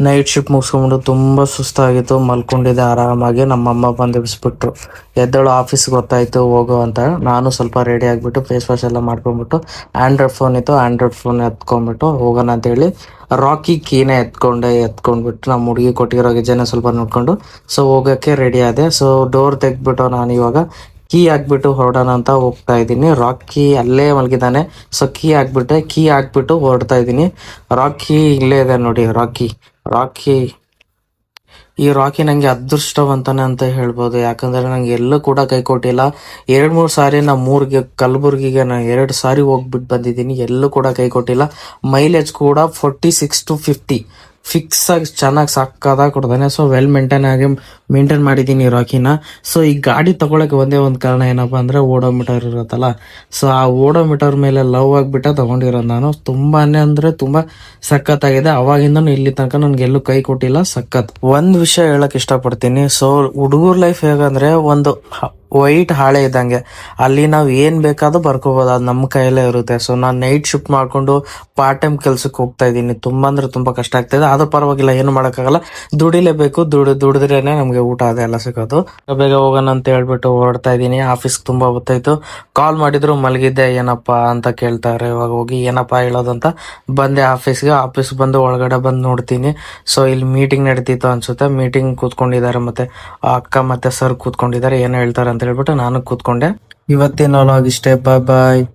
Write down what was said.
Night shift ಮುಗಿಸ್ಕೊಂಡ್ಬಿಟ್ಟು ತುಂಬ ಸುಸ್ತಾಗಿತ್ತು, ಮಲ್ಕೊಂಡಿದ್ದೆ ಆರಾಮಾಗಿ. ನಮ್ಮಮ್ಮ ಬಂದು ಎಬ್ಬಿಸ್ಬಿಟ್ರು, ಎದ್ದೇಳು ಆಫೀಸ್ಗೆ ಗೊತ್ತಾಯ್ತು ಹೋಗು ಅಂತ. ನಾನು ಸ್ವಲ್ಪ ರೆಡಿ ಆಗಿಬಿಟ್ಟು ಫೇಸ್ ವಾಶ್ ಎಲ್ಲ ಮಾಡ್ಕೊಂಡ್ಬಿಟ್ಟು ಆ್ಯಂಡ್ರಾಯ್ಡ್ ಫೋನ್ ಇತ್ತು, ಆ್ಯಂಡ್ರಾಯ್ಡ್ ಫೋನ್ ಎತ್ಕೊಂಡ್ಬಿಟ್ಟು ಹೋಗೋಣ ಅಂತೇಳಿ ರಾಕಿ ಕೀನೇ ಎತ್ಕೊಂಡ್ಬಿಟ್ಟು ನಮ್ಮ ಹುಡುಗಿ ಕೊಟ್ಟಿರೋ ಗೆಜ್ಜೆನ ಸ್ವಲ್ಪ ನೋಡ್ಕೊಂಡು ಸೊ ಹೋಗೋಕ್ಕೆ ರೆಡಿ ಆದೆ. ಸೊ ಡೋರ್ ತೆಗ್ದ್ಬಿಟ್ಟು ನಾನು ಇವಾಗ ಕೀ ಹಾಕ್ಬಿಟ್ಟು ಹೊರಡೋಣ ಅಂತ ಹೋಗ್ತಾ ಇದ್ದೀನಿ. ರಾಕಿ ಅಲ್ಲೇ ಮಲಗಿದ್ದಾನೆ, ಸೊ ಕೀ ಹಾಕ್ಬಿಟ್ಟು ಹೊರಡ್ತಾ ಇದ್ದೀನಿ. ರಾಕಿ ಇಲ್ಲೇ ಇದೆ ನೋಡಿ. ರಾಕಿ ಈ ರಾಕಿ ನಂಗೆ ಅದೃಷ್ಟವಂತನೇ ಅಂತ ಹೇಳ್ಬೋದು. ಯಾಕಂದ್ರೆ ನಂಗೆ ಎಲ್ಲೂ ಕೂಡ ಕೈ ಕೊಟ್ಟಿಲ್ಲ. 2-3 ಸಾರಿ ನಮ್ಮೂರಿಗೆ ಕಲಬುರ್ಗಿಗೆ ನಾನು 2 ಸಾರಿ ಹೋಗ್ಬಿಟ್ಟು ಬಂದಿದ್ದೀನಿ, ಎಲ್ಲೂ ಕೂಡ ಕೈ ಕೊಟ್ಟಿಲ್ಲ. ಮೈಲೇಜ್ ಕೂಡ 46 to 50 ಫಿಕ್ಸ್ ಆಗಿ ಚೆನ್ನಾಗಿ ಸಕ್ಕದಾಗಿ ಕೊಡ್ತಾನೆ. ಸೊ ವೆಲ್ ಮೇಂಟೈನ್ ಮಾಡಿದ್ದೀನಿ ರಾಕಿನ. ಸೊ ಈ ಗಾಡಿ ತಗೊಳಕ್ಕೆ ಒಂದೇ ಒಂದು ಕಾರಣ ಏನಪ್ಪಾ ಅಂದ್ರೆ ಓಡೋಮೀಟರ್ ಇರುತ್ತಲ್ಲ, ಸೊ ಆ ಓಡೋಮೀಟರ್ ಮೇಲೆ ಲವ್ ಆಗಿಬಿಟ್ಟ ತಗೊಂಡಿರೋದು ನಾನು. ತುಂಬಾನೇ ಅಂದ್ರೆ ತುಂಬಾ ಸಖತ್ತಾಗಿದೆ. ಅವಾಗಿಂದ ಇಲ್ಲಿ ತನಕ ನನ್ಗೆ ಎಲ್ಲೂ ಕೈ ಕೊಟ್ಟಿಲ್ಲ. ಸಖತ್ ಒಂದ್ ವಿಷಯ ಹೇಳಕ್ ಇಷ್ಟಪಡ್ತೀನಿ. ಸೊ ಹುಡುಗರ್ ಲೈಫ್ ಹೇಗಂದ್ರೆ ಒಂದು ವೈಟ್ ಹಾಳೆ ಇದ್ದಂಗೆ, ಅಲ್ಲಿ ನಾವು ಏನ್ ಬೇಕಾದ್ರೂ ಬರ್ಕೋಬಹುದು, ಅದು ನಮ್ಮ ಕೈಯಲ್ಲೇ ಇರುತ್ತೆ. ಸೊ ನಾನು ನೈಟ್ ಶಿಫ್ಟ್ ಮಾಡ್ಕೊಂಡು ಪಾರ್ಟ್ ಟೈಮ್ ಕೆಲ್ಸಕ್ಕೆ ಹೋಗ್ತಾ ಇದ್ದೀನಿ. ತುಂಬಾ ಅಂದ್ರೆ ತುಂಬಾ ಕಷ್ಟ ಆಗ್ತಾ ಇದೆ. ಆದ್ರೂ ಪರವಾಗಿಲ್ಲ, ಏನು ಮಾಡೋಕ್ಕಾಗಲ್ಲ, ದುಡಿಲೇಬೇಕು. ದುಡಿದ್ರೇನೆ ನಮ್ಗೆ ಊಟ ಅದೆಲ್ಲ ಸಿಗೋದು. ಬೇಗ ಹೋಗೋಣ ಅಂತ ಹೇಳ್ಬಿಟ್ಟು ಹೊರಡ್ತಾ ಇದ್ದೀನಿ. ಆಫೀಸ್ ತುಂಬಾ ಹೊತ್ತಾಯ್ತು. ಕಾಲ್ ಮಾಡಿದ್ರು ಮಲಗಿದ್ದೆ ಏನಪ್ಪಾ ಅಂತ ಕೇಳ್ತಾರೆ. ಇವಾಗ ಹೋಗಿ ಏನಪ್ಪಾ ಹೇಳೋದಂತ ಬಂದೆ ಆಫೀಸ್ಗೆ. ಆಫೀಸ್ ಬಂದು ಒಳಗಡೆ ಬಂದು ನೋಡ್ತೀನಿ. ಸೊ ಇಲ್ಲಿ ಮೀಟಿಂಗ್ ನಡೀತಿತ್ತು ಅನ್ಸುತ್ತೆ. ಮೀಟಿಂಗ್ ಕೂತ್ಕೊಂಡಿದ್ದಾರೆ, ಮತ್ತೆ ಅಕ್ಕ ಮತ್ತೆ ಸರ್ ಕೂತ್ಕೊಂಡಿದ್ದಾರೆ. ಏನೋ ಹೇಳ್ತಾರೆ ಅಂತ ಹೇಳ್ಬಿಟ್ಟು ನಾನು ಕೂತ್ಕೊಂಡೆ. ಇವತ್ತಿನ ವ್ಲಾಗ್ ಇಷ್ಟೇ. ಬಾಯ್.